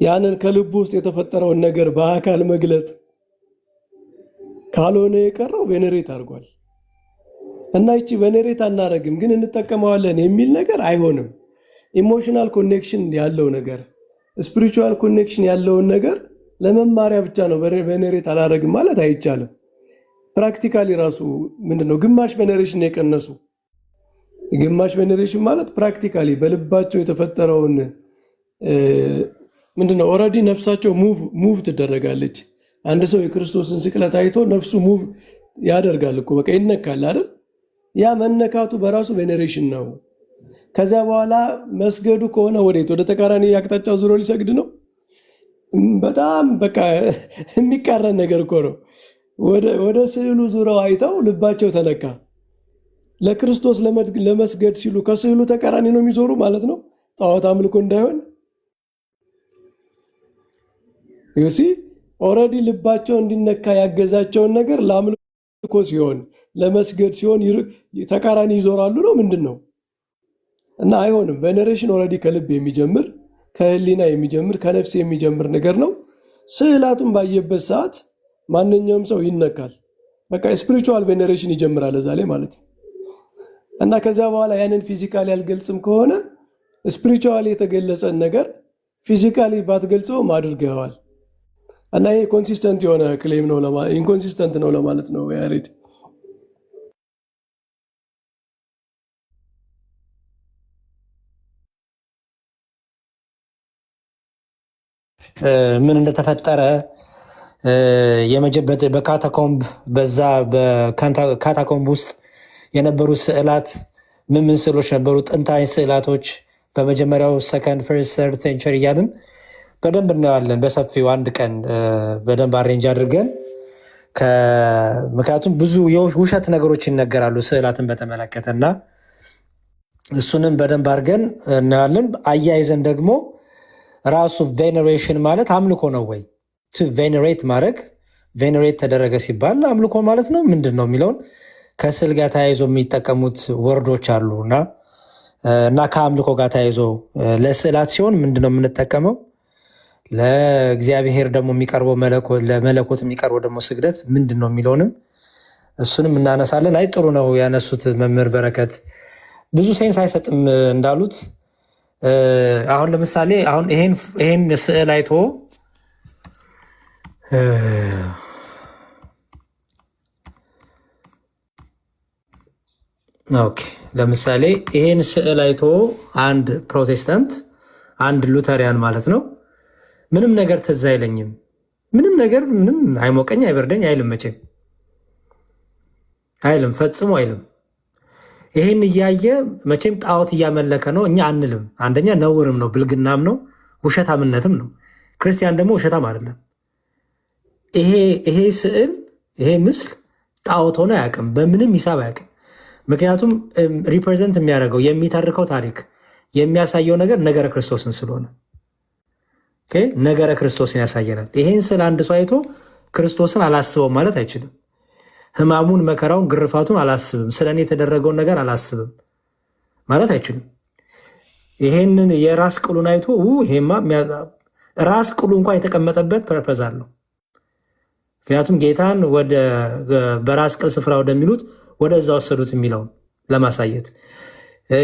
ያንን ከልቡ ውስጥ የተፈጠረውን ነገር በአካል መግለጥ ካልሆነ የቀረው ቬኔሬት አድርጓል። እና ይቺ ቬኔሬት አናረግም ግን እንጠቀመዋለን የሚል ነገር አይሆንም። ኢሞሽናል ኮኔክሽን ያለው ነገር ስፒሪቹዋል ኮኔክሽን ያለውን ነገር ለመማሪያ ብቻ ነው ቬኔሬት አላረግም ማለት አይቻልም። ፕራክቲካሊ ራሱ ምንድነው ግማሽ ቬኔሬሽን የቀነሱ ግማሽ ቬኔሬሽን ማለት ፕራክቲካሊ በልባቸው የተፈጠረውን ምንድነው ኦልሬዲ ነፍሳቸው ሙቭ ትደረጋለች። አንድ ሰው የክርስቶስን ስቅለት አይቶ ነፍሱ ሙቭ ያደርጋል እኮ በቃ ይነካል አይደል? ያ መነካቱ በራሱ ቬኔሬሽን ነው። ከዛ በኋላ መስገዱ ከሆነ ወደ ተቃራኒ አቅጣጫ ዙሮ ሊሰግድ ነው። በጣም በቃ የሚቃረን ነገር እኮ ነው። ወደ ስዕሉ ዙረው አይተው ልባቸው ተነካ። ለክርስቶስ ለመስገድ ሲሉ ከስዕሉ ተቃራኒ ነው የሚዞሩ ማለት ነው። ጣዖት አምልኮ እንዳይሆን ይሲ ኦልሬዲ ልባቸው እንዲነካ ያገዛቸውን ነገር ለአምልኮ ሲሆን ለመስገድ ሲሆን ተቃራኒ ይዞራሉ ነው ምንድን ነው? እና አይሆንም። ቬኔሬሽን ኦልሬዲ ከልብ የሚጀምር ከህሊና የሚጀምር ከነፍስ የሚጀምር ነገር ነው። ስዕላቱን ባየበት ሰዓት ማንኛውም ሰው ይነካል። በቃ ስፒሪቹዋል ቬኔሬሽን ይጀምራል እዛ ላይ ማለት ነው። እና ከዛ በኋላ ያንን ፊዚካሊ አልገልጽም ከሆነ ስፒሪቹዋሊ የተገለጸን ነገር ፊዚካሊ ባትገልጸውም አድርገዋል። እና ይሄ ኮንሲስተንት የሆነ ክሌም ነው ኢንኮንሲስተንት ነው ለማለት ነው ያሬድ። ምን እንደተፈጠረ በካታኮምብ በዛ በካታኮምብ ውስጥ የነበሩ ስዕላት ምን ስዕሎች ነበሩ? ጥንታዊ ስዕላቶች በመጀመሪያው ሰከንድ ፈርስት ሰርድ ሴንቸሪ እያልን በደንብ እናየዋለን በሰፊው አንድ ቀን በደንብ አሬንጅ አድርገን። ምክንያቱም ብዙ ውሸት ነገሮች ይነገራሉ ስዕላትን በተመለከተ እና እሱንም በደንብ አድርገን እናያለን። አያይዘን ደግሞ ራሱ ቬኔሬሽን ማለት አምልኮ ነው ወይ? ቱ ቬኔሬት ማድረግ ቬኔሬት ተደረገ ሲባል አምልኮ ማለት ነው ምንድን ነው የሚለውን ከስዕል ጋር ተያይዞ የሚጠቀሙት ወርዶች አሉ እና ከአምልኮ ጋር ተያይዞ ለስዕላት ሲሆን ምንድን ነው የምንጠቀመው? ለእግዚአብሔር ደግሞ የሚቀርበው ለመለኮት የሚቀርበው ደግሞ ስግደት ምንድን ነው የሚለውንም እሱንም እናነሳለን። አይ ጥሩ ነው ያነሱት መምህር በረከት። ብዙ ሴንስ አይሰጥም እንዳሉት። አሁን ለምሳሌ አሁን ይሄን ስዕል አይቶ ኦኬ ለምሳሌ ይሄን ስዕል አይቶ አንድ ፕሮቴስታንት አንድ ሉተሪያን ማለት ነው ምንም ነገር ትዝ አይለኝም፣ ምንም ነገር ምንም አይሞቀኝ አይበርደኝ አይልም፣ መቼም አይልም፣ ፈጽሞ አይልም። ይሄን እያየ መቼም ጣዖት እያመለከ ነው እኛ አንልም። አንደኛ ነውርም ነው፣ ብልግናም ነው፣ ውሸታምነትም ነው። ክርስቲያን ደግሞ ውሸታም አይደለም። ይሄ ስዕል ይሄ ምስል ጣዖት ሆነ አያውቅም፣ በምንም ሂሳብ አያውቅም። ምክንያቱም ሪፕሬዘንት የሚያደርገው የሚተርከው ታሪክ የሚያሳየው ነገር ነገረ ክርስቶስን ስለሆነ ነገረ ክርስቶስን ያሳየናል። ይሄን ስለ አንድ ሰው አይቶ ክርስቶስን አላስበውም ማለት አይችልም። ሕማሙን፣ መከራውን፣ ግርፋቱን አላስብም፣ ስለ እኔ የተደረገውን ነገር አላስብም ማለት አይችልም። ይሄንን የራስ ቅሉን አይቶ ይሄማ ራስ ቅሉ እንኳን የተቀመጠበት ፐርፐዝ አለው። ምክንያቱም ጌታን በራስ ቅል ስፍራ ወደሚሉት ወደዛ ወሰዱት የሚለውን ለማሳየት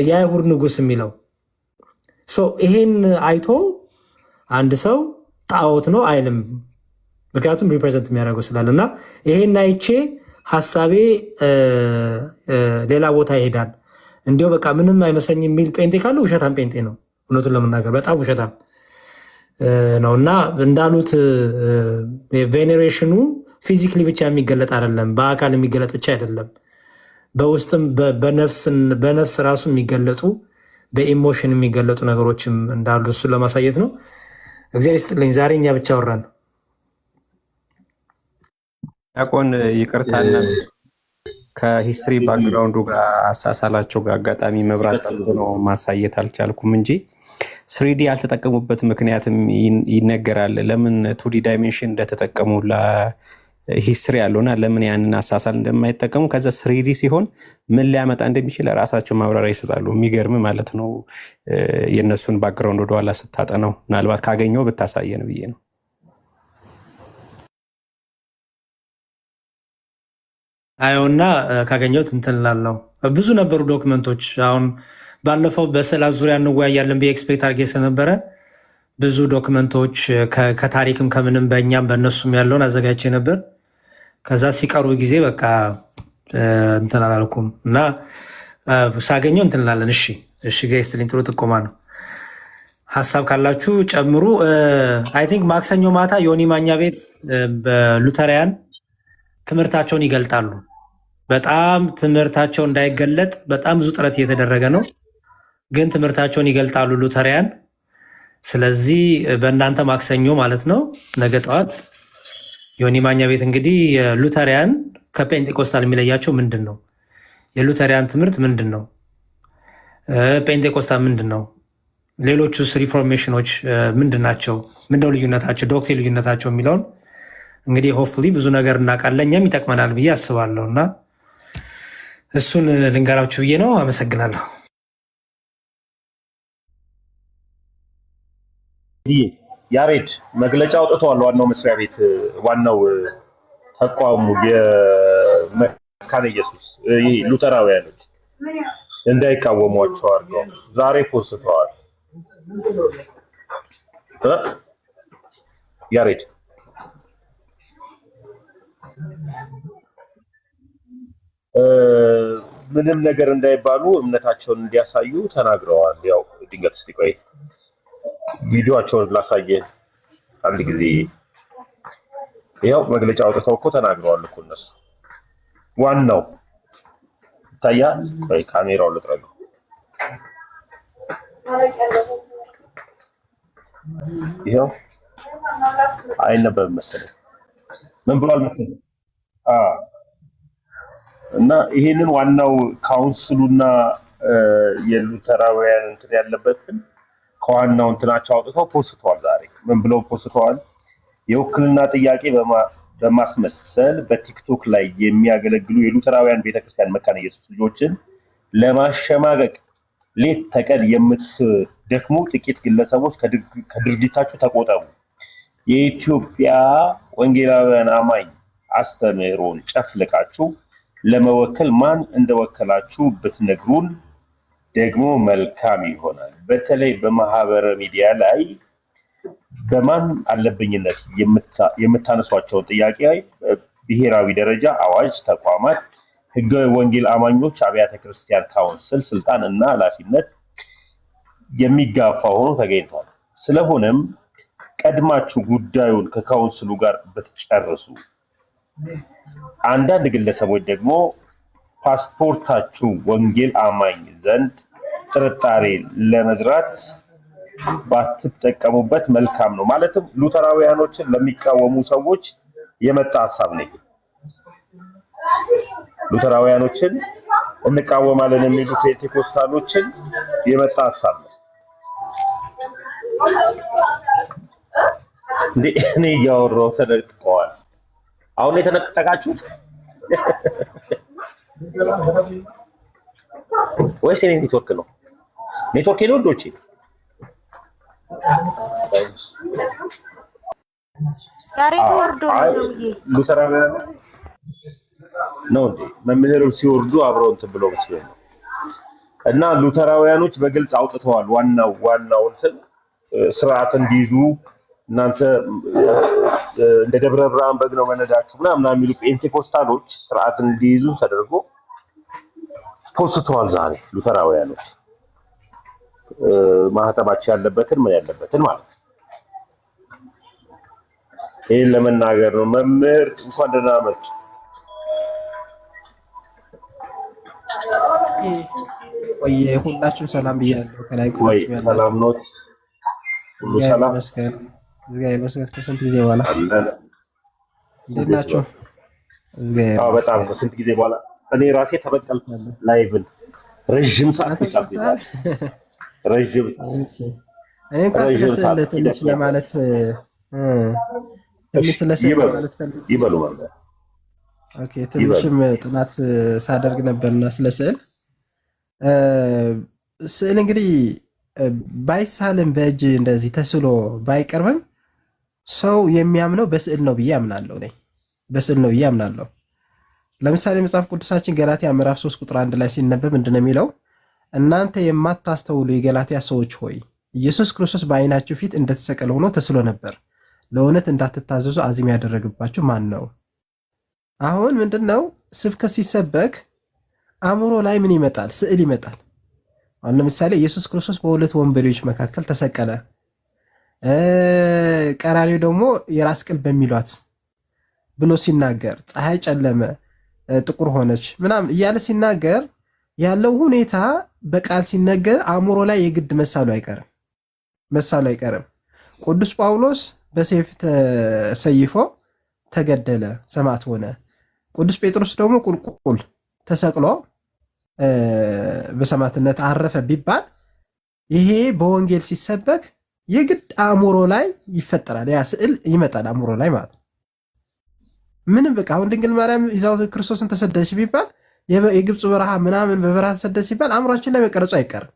የአይሁድ ንጉሥ የሚለው ይሄን አይቶ አንድ ሰው ጣዖት ነው አይልም። ምክንያቱም ሪፕሬዘንት የሚያደርገው ስላለ እና ይሄን አይቼ ሀሳቤ ሌላ ቦታ ይሄዳል፣ እንዲሁ በቃ ምንም አይመስለኝ የሚል ጴንጤ ካለ ውሸታም ጴንጤ ነው። እውነቱን ለመናገር በጣም ውሸታም ነው። እና እንዳሉት ቬኔሬሽኑ ፊዚክሊ ብቻ የሚገለጥ አይደለም፣ በአካል የሚገለጥ ብቻ አይደለም፣ በውስጥም በነፍስ ራሱ የሚገለጡ በኢሞሽን የሚገለጡ ነገሮችም እንዳሉ እሱን ለማሳየት ነው። እግዚአብሔር ይስጥልኝ። ዛሬ እኛ ብቻ አወራን። ዲያቆን ይቅርታና ከሂስትሪ ባክግራውንዱ ጋር አሳሳላቸው ጋር አጋጣሚ መብራት ጠፍቶ ነው ማሳየት አልቻልኩም እንጂ ስሪዲ ያልተጠቀሙበት ምክንያትም ይነገራል። ለምን ቱዲ ዳይሜንሽን እንደተጠቀሙ ሂስትሪ ያለውና ለምን ያንን አሳሳል እንደማይጠቀሙ ከዛ ስሪዲ ሲሆን ምን ሊያመጣ እንደሚችል ራሳቸው ማብራሪያ ይሰጣሉ። የሚገርም ማለት ነው። የእነሱን ባክግራውንድ ወደኋላ ስታጠነው ምናልባት ካገኘው ብታሳየን ብዬ ነው። አየውና ካገኘሁት እንትን እላለሁ። ብዙ ነበሩ ዶክመንቶች። አሁን ባለፈው በስዕላት ዙሪያ እንወያያለን ብዬ ኤክስፔክት አድርጌ ስለነበረ ብዙ ዶክመንቶች ከታሪክም ከምንም በእኛም በእነሱም ያለውን አዘጋጅቼ ነበር። ከዛ ሲቀሩ ጊዜ በቃ እንትን አላልኩም እና ሳገኘው እንትን እላለን። እሺ ጊዜ ስትልኝ ጥሩ ጥቆማ ነው። ሀሳብ ካላችሁ ጨምሩ። አይ ቲንክ ማክሰኞ ማታ ዮኒ ማኛ ቤት በሉተሪያን ትምህርታቸውን ይገልጣሉ። በጣም ትምህርታቸው እንዳይገለጥ በጣም ብዙ ጥረት እየተደረገ ነው፣ ግን ትምህርታቸውን ይገልጣሉ ሉተሪያን። ስለዚህ በእናንተ ማክሰኞ ማለት ነው ነገ ጠዋት ዮኒ ማኛ ቤት እንግዲህ ሉተሪያን ከጴንጤቆስታል የሚለያቸው ምንድን ነው? የሉተሪያን ትምህርት ምንድን ነው? ጴንጤቆስታል ምንድን ነው? ሌሎቹስ ሪፎርሜሽኖች ምንድን ናቸው? ምንድነው ልዩነታቸው? ዶክትሪን ልዩነታቸው የሚለውን እንግዲህ ሆፕፉሊ ብዙ ነገር እናውቃለን፣ እኛም ይጠቅመናል ብዬ አስባለሁ እና እሱን ልንገራችሁ ብዬ ነው። አመሰግናለሁ። ያሬድ መግለጫ አውጥተዋል። ዋናው መስሪያ ቤት ዋናው ተቋሙ የመካነ ኢየሱስ ይሄ ሉተራውያኖች እንዳይቃወሟቸው አድርገው ዛሬ ፖስተዋል። ያሬድ ምንም ነገር እንዳይባሉ እምነታቸውን እንዲያሳዩ ተናግረዋል። ያው ድንገት ሲቆይ ቪዲዮአቸውን ላሳየ አንድ ጊዜ ያው መግለጫ አውጥተው እኮ ተናግረዋል እኮ እነሱ። ዋናው ታያል ወይ ካሜራው ልጥረገው። ይሄው አይነበብ መሰለኝ ምን ብሏል መሰለኝ እና ይሄንን ዋናው ካውንስሉና የሉተራውያን እንትን ያለበትን ከዋናው እንትናቸው አውጥተው ፖስተዋል። ዛሬ ምን ብለው ፖስተዋል? የውክልና ጥያቄ በማስመሰል በቲክቶክ ላይ የሚያገለግሉ የሉተራውያን ቤተክርስቲያን መካነ ኢየሱስ ልጆችን ለማሸማቀቅ ሌት ተቀን የምትደክሙ ጥቂት ግለሰቦች ከድርጊታችሁ ተቆጠቡ። የኢትዮጵያ ወንጌላውያን አማኝ አስተምህሮን ጨፍልቃችሁ ለመወከል ማን እንደወከላችሁ ብትነግሩን ደግሞ መልካም ይሆናል። በተለይ በማህበረ ሚዲያ ላይ በማን አለብኝነት የምታነሷቸውን ጥያቄ ብሔራዊ ደረጃ አዋጅ ተቋማት ህጋዊ ወንጌል አማኞች አብያተ ክርስቲያን ካውንስል ስልጣን እና ኃላፊነት የሚጋፋ ሆኖ ተገኝቷል። ስለሆነም ቀድማችሁ ጉዳዩን ከካውንስሉ ጋር ብትጨርሱ፣ አንዳንድ ግለሰቦች ደግሞ ፓስፖርታችሁ ወንጌል አማኝ ዘንድ ጥርጣሬ ለመዝራት ባትጠቀሙበት መልካም ነው። ማለትም ሉተራውያኖችን ለሚቃወሙ ሰዎች የመጣ ሀሳብ ነው። ሉተራውያኖችን እንቃወማለን የሚሉ ፔንቴኮስታሎችን የመጣ ሀሳብ ነው። እኔ እያወራሁ ተነጥቀዋል። አሁን የተነጠቃችሁት ወይስ የኔ ኔትወርክ ነው? ኔትወርክ ነው ወዶቼ? ያሬድ ወርዶ ነው ሉተራውያን ነው እንዴ? መምህር ሲወርዱ አብረው እንትን ብለው መስሎኝ ነው። እና ሉተራውያኖች በግልጽ አውጥተዋል። ዋናው እንትን ስርዓት እንዲይዙ እናንተ እንደ ደብረ ብርሃን በግ ነው መነዳችሁ ምናምን የሚሉ ፔንቴኮስታሎች ስርዓት እንዲይዙ ተደርጎ ፖስተዋል። ዛሬ ሉተራውያኖች ማህተባቸው ያለበትን ምን ያለበትን ማለት ነው። ይሄን ለመናገር ነው። መምህር እንኳን ደህና መጡ። ቆየ ሁላችሁም ሰላም ብያለሁ። ከላይ ወይ ሰላም ነው? ሰላም መስከረ እግዚአብሔር ይመስገን። ከስንት ጊዜ በኋላ እንዴት ናችሁ? በጣም ከስንት ጊዜ በኋላ እኔ ራሴ ተበቀልኩ። ላይቭን ረጅም ሰዓት ተጫውተናል። ረጅም እኔ እንኳን ስለ ስዕል ትንሽ ለማለት ትንሽ ስለ ስዕል ማለት ፈልጌ ይበሉ ማለት ኦኬ። ትንሽም ጥናት ሳደርግ ነበርና ስለ ስዕል ስዕል እንግዲህ ባይሳልም በእጅ እንደዚህ ተስሎ ባይቀርብም ሰው የሚያምነው በስዕል ነው ብዬ አምናለሁ። እኔ በስዕል ነው ብዬ አምናለሁ። ለምሳሌ መጽሐፍ ቅዱሳችን ገላትያ ምዕራፍ 3 ቁጥር 1 ላይ ሲነበብ ምንድነው የሚለው? እናንተ የማታስተውሉ የገላትያ ሰዎች ሆይ ኢየሱስ ክርስቶስ በዓይናችሁ ፊት እንደተሰቀለ ሆኖ ተስሎ ነበር። ለእውነት እንዳትታዘዙ አዚም ያደረግባችሁ ማን ነው? አሁን ምንድነው ስብከት ሲሰበክ አእምሮ ላይ ምን ይመጣል? ስዕል ይመጣል። አሁን ለምሳሌ ኢየሱስ ክርስቶስ በሁለት ወንበዴዎች መካከል ተሰቀለ፣ ቀራሪው ደግሞ የራስ ቅል በሚሏት ብሎ ሲናገር ፀሐይ ጨለመ፣ ጥቁር ሆነች ምናምን እያለ ሲናገር ያለው ሁኔታ በቃል ሲነገር አእምሮ ላይ የግድ መሳሉ አይቀርም። ቅዱስ ጳውሎስ በሰይፍ ተሰይፎ ተገደለ፣ ሰማዕት ሆነ። ቅዱስ ጴጥሮስ ደግሞ ቁልቁል ተሰቅሎ በሰማዕትነት አረፈ ቢባል ይሄ በወንጌል ሲሰበክ የግድ አእምሮ ላይ ይፈጠራል። ያ ስዕል ይመጣል አእምሮ ላይ ማለት ነው። ምንም በቃ አሁን ድንግል ማርያም ይዛው ክርስቶስን ተሰደደች ቢባል የግብፅ በረሃ ምናምን በበረሃ ተሰደደች ሲባል አእምሯችን ላይ መቀረጹ አይቀርም።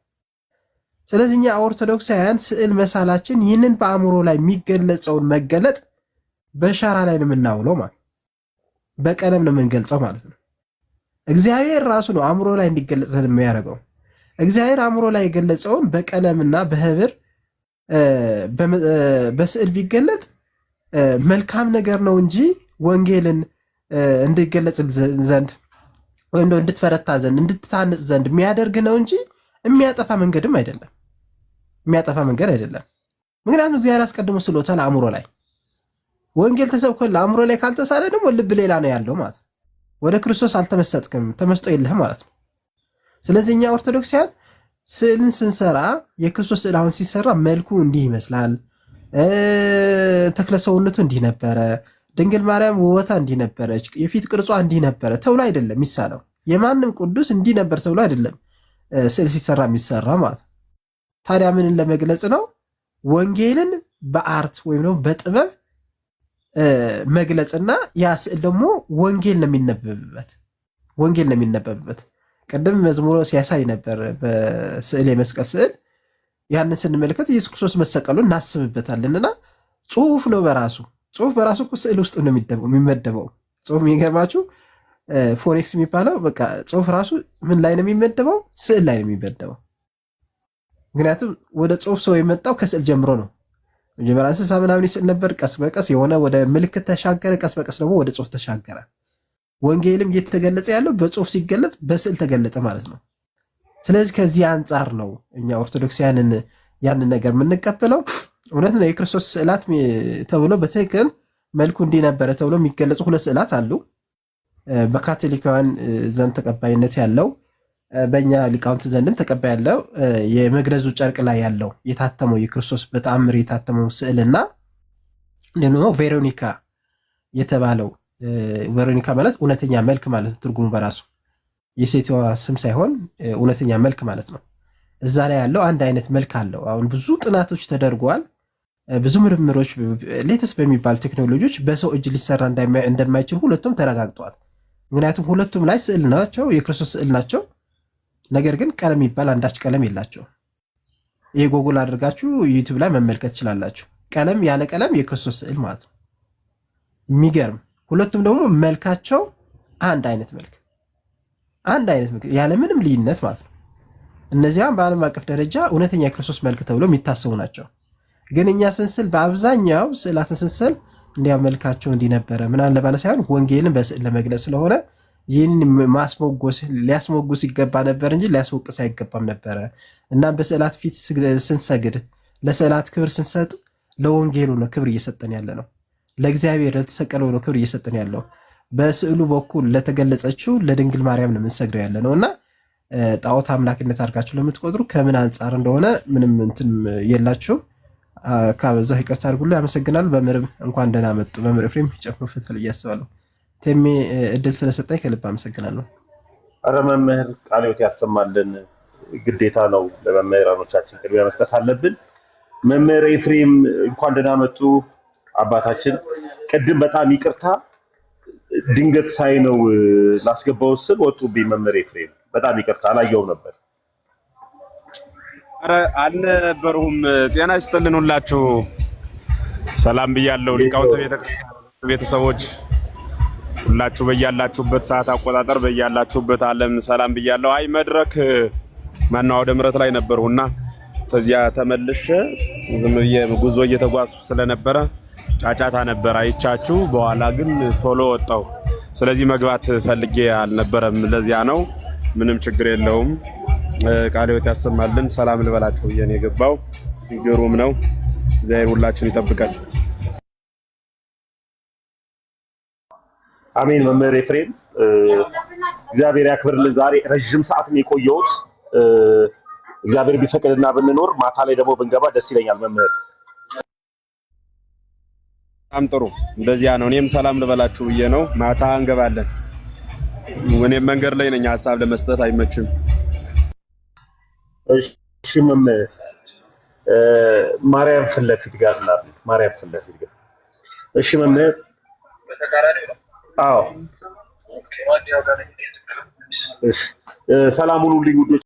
ስለዚህ እኛ ኦርቶዶክሳውያን ስዕል መሳላችን ይህንን በአእምሮ ላይ የሚገለጸውን መገለጥ በሻራ ላይ ነው የምናውለው ማለት በቀለም ነው የምንገልጸው ማለት ነው። እግዚአብሔር ራሱ ነው አእምሮ ላይ እንዲገለጽ የሚያደርገው። እግዚአብሔር አእምሮ ላይ የገለጸውን በቀለምና በህብር በስዕል ቢገለጥ መልካም ነገር ነው እንጂ ወንጌልን እንዲገለጽ ዘንድ ወይም ደግሞ እንድትበረታ ዘንድ እንድትታነጽ ዘንድ የሚያደርግ ነው እንጂ የሚያጠፋ መንገድም አይደለም። የሚያጠፋ መንገድ አይደለም። ምክንያቱም እግዚአብሔር አስቀድሞ ስሎታል አእምሮ ላይ። ወንጌል ተሰብኮልህ አእምሮ ላይ ካልተሳለ ደግሞ ልብ ሌላ ነው ያለው ማለት ነው። ወደ ክርስቶስ አልተመሰጥክም፣ ተመስጦ የለህም ማለት ነው። ስለዚህ እኛ ኦርቶዶክሲያን ስዕልን ስንሰራ የክርስቶስ ስዕል አሁን ሲሰራ መልኩ እንዲህ ይመስላል፣ ተክለ ሰውነቱ እንዲህ ነበረ፣ ድንግል ማርያም ውበታ እንዲህ ነበረች፣ የፊት ቅርጿ እንዲህ ነበረ ተብሎ አይደለም የሚሳለው። የማንም ቅዱስ እንዲህ ነበር ተብሎ አይደለም ስዕል ሲሰራ የሚሰራ ማለት ነው። ታዲያ ምንን ለመግለጽ ነው? ወንጌልን በአርት ወይም ደግሞ በጥበብ መግለጽና ያ ስዕል ደግሞ ወንጌል ነው የሚነበብበት። ቅድም መዝሙሮ ሲያሳይ ነበር በስዕል የመስቀል ስዕል። ያንን ስንመለከት ኢየሱስ ክርስቶስ መሰቀሉን እናስብበታለንና ጽሁፍ ነው በራሱ ጽሁፍ በራሱ ስዕል ውስጥ ነው የሚመደበው። ጽሁፍ የሚገርማችሁ ፎኔክስ የሚባለው በቃ ጽሁፍ ራሱ ምን ላይ ነው የሚመደበው? ስዕል ላይ ነው የሚመደበው። ምክንያቱም ወደ ጽሁፍ ሰው የመጣው ከስዕል ጀምሮ ነው። መጀመሪያ እንስሳ ምናምን ይስል ነበር፣ ቀስ በቀስ የሆነ ወደ ምልክት ተሻገረ፣ ቀስ በቀስ ደግሞ ወደ ጽሁፍ ተሻገረ። ወንጌልም እየተገለጸ ያለው በጽሁፍ ሲገለጽ በስዕል ተገለጠ ማለት ነው። ስለዚህ ከዚህ አንጻር ነው እኛ ኦርቶዶክሳውያንን ያንን ነገር የምንቀበለው። እውነት ነው የክርስቶስ ስዕላት ተብሎ በትክክል መልኩ እንዲህ ነበረ ተብሎ የሚገለጹ 2 ስዕላት አሉ። በካቶሊካውያን ዘንድ ተቀባይነት ያለው በእኛ ሊቃውንት ዘንድም ተቀባይ ያለው የመግረዙ ጨርቅ ላይ ያለው የታተመው የክርስቶስ በተአምር የታተመው ስዕልና ደግሞ ቬሮኒካ የተባለው ቬሮኒካ ማለት እውነተኛ መልክ ማለት ነው። ትርጉሙ በራሱ የሴትዋ ስም ሳይሆን እውነተኛ መልክ ማለት ነው። እዛ ላይ ያለው አንድ አይነት መልክ አለው። አሁን ብዙ ጥናቶች ተደርጓል። ብዙ ምርምሮች ሌተስ በሚባል ቴክኖሎጂዎች በሰው እጅ ሊሰራ እንደማይችል ሁለቱም ተረጋግጧል። ምክንያቱም ሁለቱም ላይ ስዕል ናቸው፣ የክርስቶስ ስዕል ናቸው። ነገር ግን ቀለም የሚባል አንዳች ቀለም የላቸው። ይሄ ጎግል አድርጋችሁ ዩቲዩብ ላይ መመልከት ትችላላችሁ። ቀለም ያለ ቀለም የክርስቶስ ስዕል ማለት ነው። የሚገርም ሁለቱም ደግሞ መልካቸው አንድ አይነት መልክ ያለ ምንም ልዩነት ማለት ነው። እነዚያም በዓለም አቀፍ ደረጃ እውነተኛ የክርስቶስ መልክ ተብሎ የሚታሰቡ ናቸው። ግን እኛ ስንስል በአብዛኛው ስዕላትን ስንስል እንዲያ መልካቸው እንዲነበረ ምናምን ለማለት ሳይሆን ወንጌልን በስዕል ለመግለጽ ስለሆነ ይህን ሊያስሞጉስ ይገባ ነበር እንጂ ሊያስወቅስ አይገባም ነበረ። እናም በስዕላት ፊት ስንሰግድ፣ ለስዕላት ክብር ስንሰጥ ለወንጌሉ ነው ክብር እየሰጠን ያለ ነው። ለእግዚአብሔር ለተሰቀለው ነው ክብር እየሰጠን ያለው። በስዕሉ በኩል ለተገለጸችው ለድንግል ማርያም ነው የምንሰግደው ያለ ነው እና ጣዖት አምላክነት አድርጋችሁ ለምትቆጥሩ ከምን አንጻር እንደሆነ ምንም እንትን የላችሁም። ካበዛሁ ይቅርታ አድርጉልኝ። አመሰግናለሁ። በምርም እንኳን ደህና መጡ። በምር ፍሬም ጨምሮ ፍትል እያስባለሁ ቴሜ እድል ስለሰጠኝ ከልብ አመሰግናለሁ። ኧረ መምህር ቃለ ሕይወት ያሰማልን። ግዴታ ነው፣ ለመምህራኖቻችን ቅድሚያ መስጠት አለብን። መምህር ኤፍሬም እንኳን ደህና መጡ አባታችን። ቅድም በጣም ይቅርታ ድንገት ሳይ ነው ላስገባው ስል ወጡብኝ። መምህር ኤፍሬም በጣም ይቅርታ አላየው ነበር። አረ አልነበሩም። ጤና ይስጥልን ሁላችሁ ሰላም ብያለሁ። ሊቃውንተ ቤተክርስቲያን ቤተሰቦች ሁላችሁ በያላችሁበት ሰዓት አቆጣጠር በያላችሁበት ዓለም ሰላም ብያለሁ። አይ መድረክ ማነው አውደ ምሕረት ላይ ነበርሁና ከዚያ ተመልሼ ጉዞ እየተጓዙ ስለነበረ ጫጫታ ነበር አይቻችሁ። በኋላ ግን ቶሎ ወጣሁ። ስለዚህ መግባት ፈልጌ አልነበረም። ለዚያ ነው። ምንም ችግር የለውም። ቃለ ሕይወት ያሰማልን። ሰላም ልበላችሁ ብዬ ነው የገባው። ግሩም ነው። እግዚአብሔር ሁላችን ይጠብቃል። አሜን። መምህር ኤፍሬም እግዚአብሔር ያክብርልን። ዛሬ ረጅም ሰዓት ነው የቆየሁት። እግዚአብሔር ቢፈቅድና ብንኖር ማታ ላይ ደግሞ ብንገባ ደስ ይለኛል። መምህር በጣም ጥሩ። እንደዚያ ነው። እኔም ሰላም ልበላችሁ ብዬ ነው። ማታ እንገባለን። እኔም መንገድ ላይ ነኝ። ሀሳብ ለመስጠት አይመችም። እሺ መምህር ማርያም ፊት ለፊት ጋር ናት። ማርያም ፊት ለፊት ጋር። እሺ መምህር። አዎ እሺ። ሰላም ሁኑልኝ ውዶች።